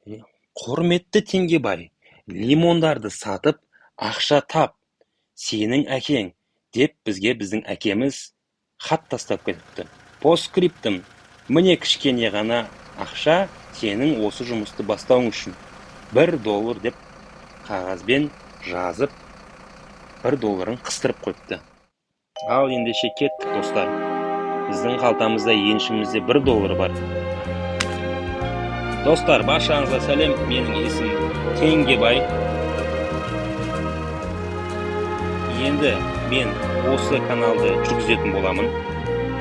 Құрметті Теңгебай, лимондарды сатып, ақша тап, сенің әкең, деп біздің әкеміз хат тастап кетіпті. Постскриптум, міне кішкене ғана ақша сенің осы жұмысты бастауың үшін. $1 деп қағазбен жазып, $1 қыстырып қойыпты. Ал ендеше кеттік, достар. Біздің қалтамызда еншімізде $1 бар. Достар, баршаңызға сәлем, менің есімім Теңгебай. Енді мен осы каналды жүргізетін боламын.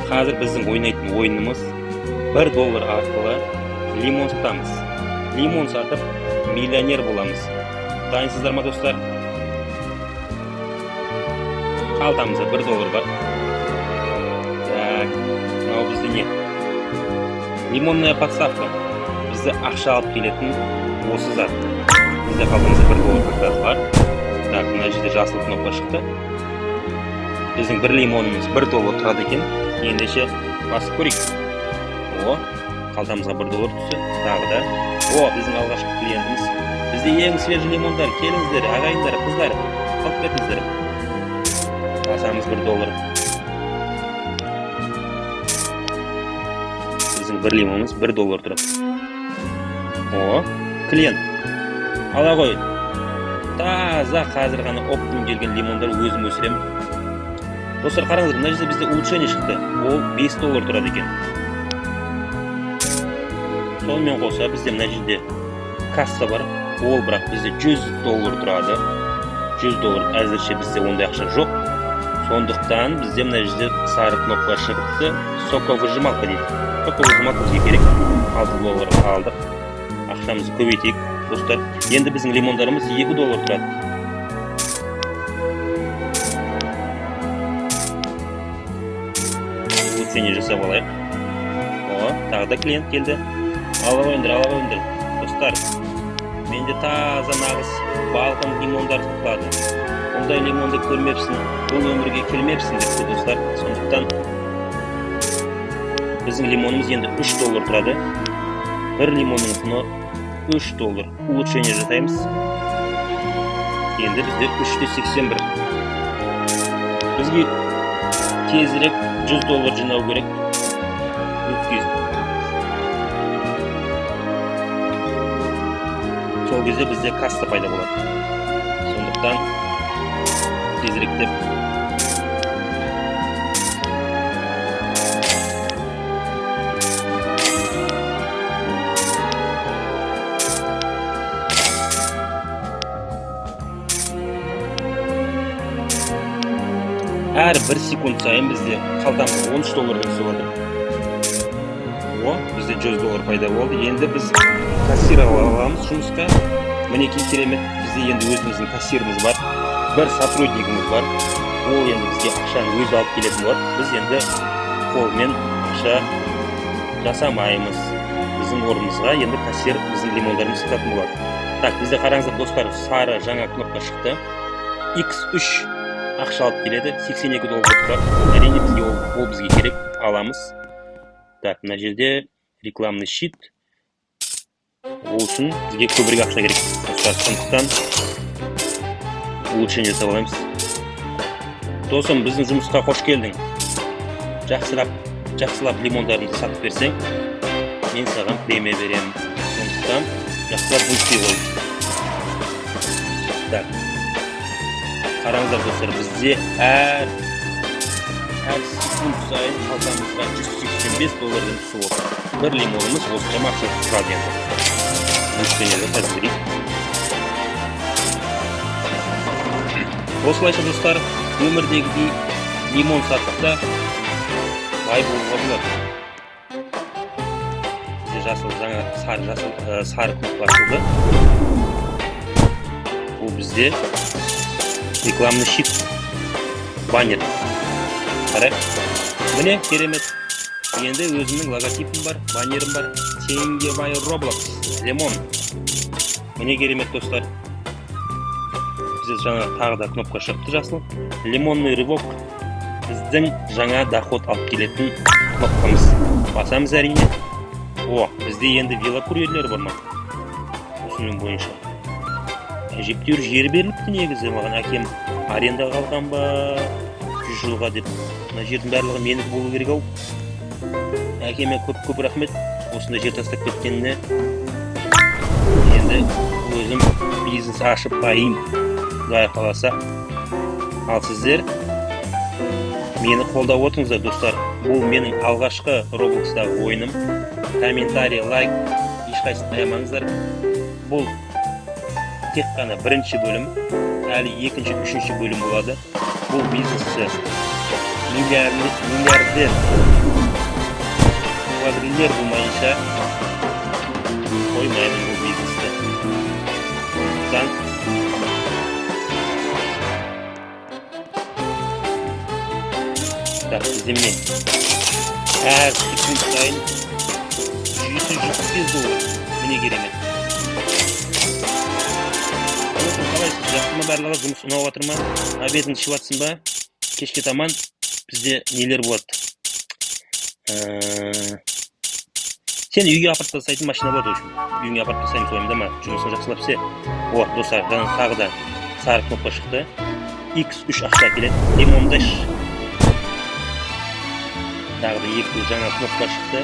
Қазір біздің ойнайтын ойынымыз $1 арқылы лимон сатамыз. Лимон сатып, миллионер боламыз. Дайынсыздар ма, достар? Қалтамызда $1 бар. Так, мынау бізде не? Лимонная подставка. Бізді ақша алып келетін осы зат. Бізде қалтамызда $1 қағаз бар. Так, мына жерде жасыл кнопка шықты. Біздің бір лимонымыз $1 тұрады екен. Ендеше басып көрейік. О, қалтамызға $1 түсті. Тағы да. О, біздің алғашқы клиентіміз. Бізде ең свежий лимондар. Келіңіздер, ағайындар, қыздар. Алып кетіңіздер. Басамыз $1. Біздің бір лимонымыз $1 тұрады. О, клиент. Ала ғой. Таза қазір ғана оптым келген лимондар өзім өсірем. Достар, қараңыздар, мына жерде бізде улучшение шықты. Ол $5 тұрады екен. Сонымен қоса бізде мына жерде касса бар. Ол бірақ бізде $100 тұрады. $100 әзірше бізде ондай ақша жоқ. Сондықтан бізде мына жерде сары кнопка шығыпты. Соковыжималка дейді. Соковыжималка бізге керек. $6 алдық. Ақшамызды көбейтейік, достар. Енді біздің лимондарымыз $2 тұрады. Улучшение жасап алайық. О, тағы да клиент келді. Ала қойыңдар. Достар, менде таза нағыз балғын лимондар сатылады. Ондай лимонды көрмепсің, бұл өмірге келмепсің депті, достар. Сондықтан біздің лимонымыз енді $3 тұрады. Бір лимонның құны $3. Улучшение жасаймыз. Енді бізде 381. Бізге тезірек $100 жинау керек. Сол кезде бізде касса пайда болады. Сондықтан тезіректеп әр 1 секунд сайын бізде қалтамызда $13 түсіп отыр. О, бізде $100 пайда болды. Енді біз кассир аламыз жұмысқа. Мінекей керемет, бізде енді өзіміздің кассиріміз бар. Бір сотруднигіміз бар. Ол енді бізге ақшаны өзі алып келетін болады. Біз енді қолмен ақша жасамаймыз. Біздің орнымызға енді кассир біздің лимондарымызды сататын болады. Так, бізде қараңыздар, достар, сары жаңа кнопка шықты. X3 ақша алып келеді, $82 тұрады. Әрине бізге ол бізге керек, аламыз. Так, мына жерде рекламный щит. Ол үшін бізге көбірек ақша керек. Сондықтан улучшение жасап аламыз. Досым, біздің жұмысқа қош келдің. Жақсылап лимондарымды сатып берсең, мен саған премия беремін. Сондықтан жақсылап бұлтый ғой. Так. Қараңыздар, достар, бізде әр секунд сайын қалтамызға $185 түсіп отыр. Бір лимонымыз осынша ақша тұрады енді. Улучшениеде қазір. Осылайша, достар, өмірдегідей лимон сатып та бай болуға болады. Бізде сары кнопка ашылды. Бұл бізде рекламный щит, баннер. Қарай. Міне, керемет. Енді өзімнің логотипім бар, баннерім бар. Теңгебай Roblox, лимон. Міне керемет, достар. Бізде жаңа тағы да кнопка шықты жасыл. Лимонный рывок. Біздің жаңа доход алып келетін кнопкамыз. Басамыз әрине. О, бізде енді велокурьерлер бар ма? түсінігім бойынша. Әжептәуір жер беріліпті негізі маған, әкем арендаға алған ба 100 жылға деп. Мына жердің барлығы менікі болу керек ау. Әкеме көп рахмет осындай жер тастап кеткеніне. Енді өзім бизнес ашып байым, құдай қаласа. Ал сіздер мені қолдап отырыңыздар достар. Бұл менің алғашқы Roblox'тағы ойыным. Комментарий, лайк ешқайсысын аямаңыздар. Бұл тек қана бірінші бөлім, әлі екінші, үшінші бөлім болады. Бұл бизнесті миллиардер, квадриллер болмайынша қоймаймын бұл бизнесті. Так, біздеме әр секунд сайын $175. Міне керемет. Қалайсыз, жақсы ма барлығы, жұмыс ұнап жатыр ма? Обедіңді ішіп жатсың ба? Кешке таман бізде нелер болады? Сен үйге апарып тастайтын машина болады үшін. Үйіңе апарып тастаймын ойымда ма? Жұмысын жақсылап істе. О, достар, тағы да сары кнопка шықты. X3 ақша келеді. Лимондаш. Тағы да екі жаңа кнопка шықты.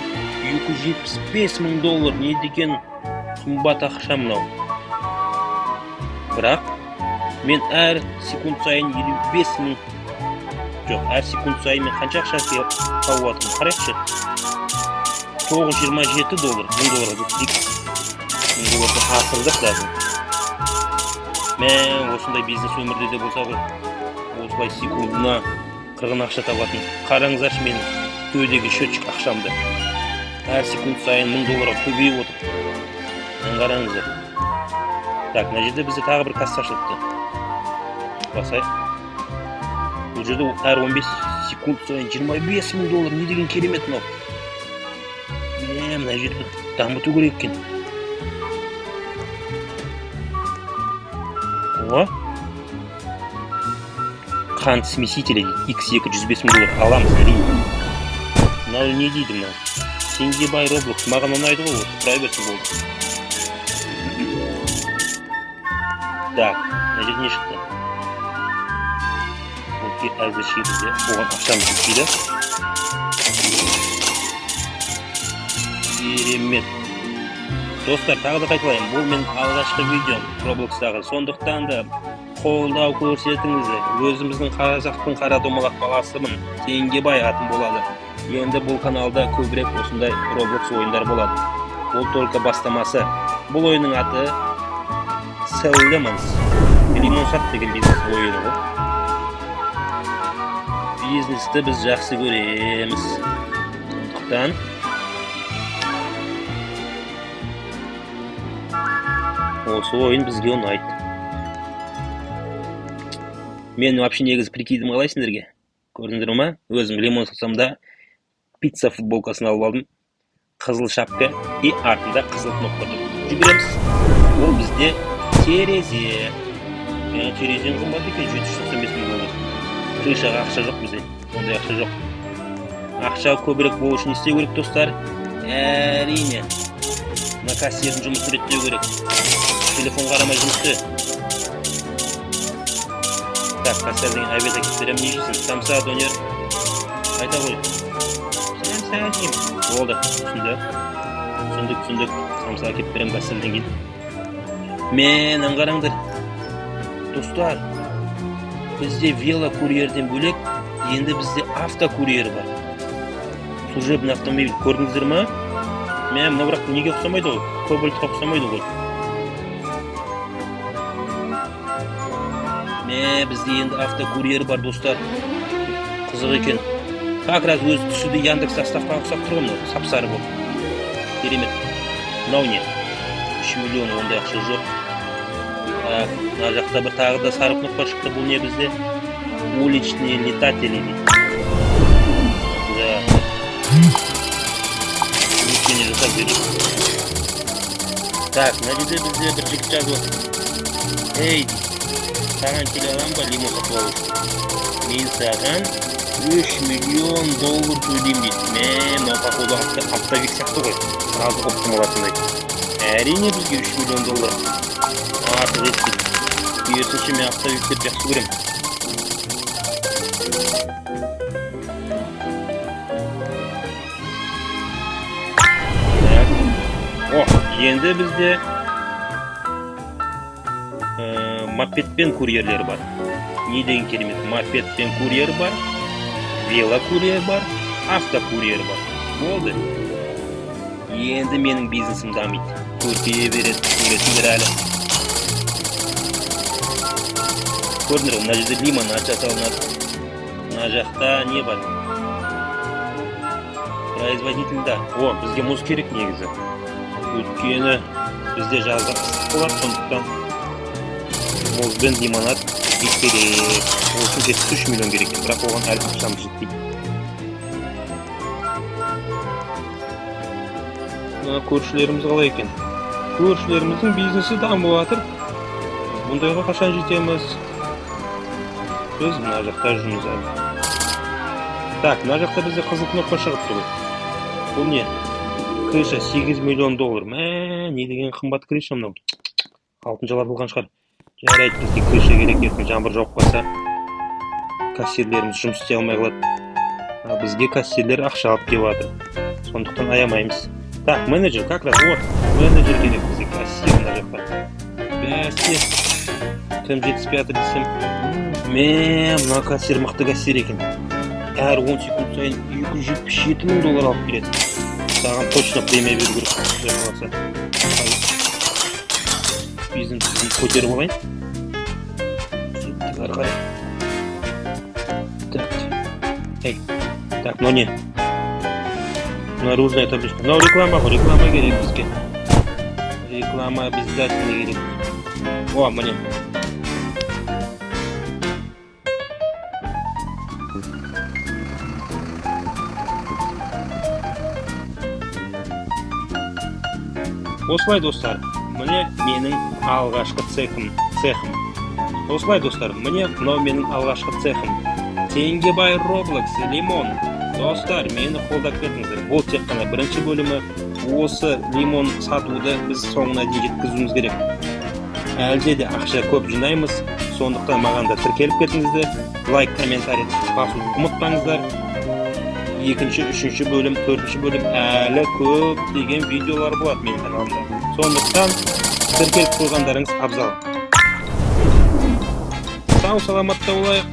$275,000. Не деген қымбат ақша мынау. Бірақ мен әр секунд сайын 55,000. Жоқ, әр секунд сайын мен қанша ақша тауып жатырмын? Қарайықшы. $927. $1000 жетсек. $1000 асырдық даже. Мен осындай бизнес өмірде де болса ғой. Осылай секундына 40 ақша табатын. Қараңыздаршы менің төбедегі счетчик ақшамды. Әр секунд сайын $1000 көбейіп отыр. Қараңыздар. Так, мына жерде бізде тағы бір касса ашылыпты. Басайық. Бұл жерде әр 15 секунд сайын $25,000. Не деген керемет мынау. Мына жерді дамыту керек екен. О, қант смесителі дейді. X2 $105,000 аламыз. Мынау не дейді мынау? Сенге бай Roblox. Маған ұнайды ғой, тұрай берсін болды. Так, мына жерде не шықты? Бұл әзірше бізде оған ақшамыз жетпейді. Керемет. Достар, тағы да қайталаймын. Бұл мен алғашқы видеом Roblox'тағы. Сондықтан да қолдау көрсетіңіздер. Өзіміздің қазақтың қара домалақ баласымын. Сенге бай атым болады. Енді бұл каналда көбірек осындай Roblox ойындар болады. Бұл только бастамасы. Бұл ойынның аты Lemons. Лимон сат деген бизнес ойыны ғой. Бизнесті біз жақсы көреміз. Сондықтан осы ойын бізге ұнайды. Мен вообще негізі прикидім қалай сендерге? Көрдіңдер ма? Өзім лимон сатсам да пицца футболкасын алып алдым. Қызыл шапка и артында қызыл кнопка тұр. Жүгіреміз. Ол бізде терезе. Терезен қымбат екен, $795,000. Крышаға ақша жоқ бізде. Ондай ақша жоқ. Ақша көбірек болу үшін істеу керек, достар. Әрине. Мына кассирдің жұмысын реттеу керек. Телефон қарамай жұмысты. Так, кассирдің обед әкеп беремін, не жейсің? Самса, донер. Айта ғой. Самса жеймін. Болды, түсіндік. Самса әкеп беремін кассирдің кейін. Мен қараңдар. Достар, бізде велокурьерден бөлек, енді бізде автокурьер бар. Служебный автомобиль көрдіңіздер ма? Мен мына бірақ неге ұқсамайды ғой? Кобальтқа ұқсамайды ғой. Бізде енді автокурьер бар, достар. Қызық екен. Как раз өз түсіді Яндекс Доставкаға ұқсап тұр ғой, сап-сары болып. Керемет. Мынау не? 3 миллион ондай ақша жоқ. Мына жақта бір тағы да сары кнопка шықты. Бұл не бізде? Уличные летатели дейді. Ничего не жасап береді. Так, мына жерде бізде бір жігіт жазып отыр. Ей, саған келе алам ба лимон сатып алу үшін? Мен саған $3 миллион төлеймін дейді. Мынау походу оптовик сияқты ғой. Сразу оптом алатындай. Әрине бізге 3 миллион доллар артық етпейді. Керісінше мен автовиктерді жақсы көремін. Енді бізде мопед пен курьерлер бар. Не деген керемет? Мопед пен курьер бар, велокурьер бар, автокурьер бар. Болды. Енді менің бизнесім дамиды. Көркейе береді, көресіңдер әлі. Көрдіңдер, мына жерде лимонад жасалынады. Мына жақта не бар? Производительда. Бізге мұз керек негізі. Өйткені бізде жазда ыстық болады, сондықтан мұз бен лимонад керек. Осын 73 миллион керек, бірақ оған әлі ақшамыз жетпейді. Көршілеріміз қалай екен? Көршілеріміздің бизнесі дамып жатыр. Бұндайға қашан жетеміз? Біз мына жақта жүрміз әлі. Так, мына жақта бізде қызыл кнопка шығып тұр. Бұл не? Крыша 8 миллион доллар. Не деген қымбат крыша мынау. Алтын жалатылған шығар. Жарайды, бізге крыша керек, ертең жаңбыр жауып қалса, кассирлеріміз жұмыс істей алмай қалады. Бізге кассирлер ақша алып келіп жатыр. Сондықтан аямаймыз. Так, менеджер, как раз, менеджер керек бізге, кассир мына жақта. Бәсе, кім 75 десем, мына кассир мықты кассир екен. Әр 10 секунд сайын 277 мың доллар алып келеді. Саған точно премия беру керек. Бизнесті көтеріп алайын. Ары қарай. Так, но не. Наружная табличка. Но реклама керек бізге. Реклама обязательно керек. Міне. Осылай достар, міне менің алғашқы цехым. Осылай достар, міне мынау менің алғашқы цехым. Теңге бай Roblox, лимон. Достар, мені қолдап кетіңіздер. Бұл тек қана бірінші бөлімі. Осы лимон сатуды біз соңына дейін жеткізуіміз керек. Әлде де ақша көп жинаймыз. Сондықтан маған да тіркеліп кетіңіздер. Лайк, комментарий басуды ұмытпаңыздар. Екінші, үшінші бөлім, төртінші бөлім әлі көп деген видеолар болады менің каналымда. Сондықтан тіркеліп қойғандарыңыз абзал. Сау саламатта болайық.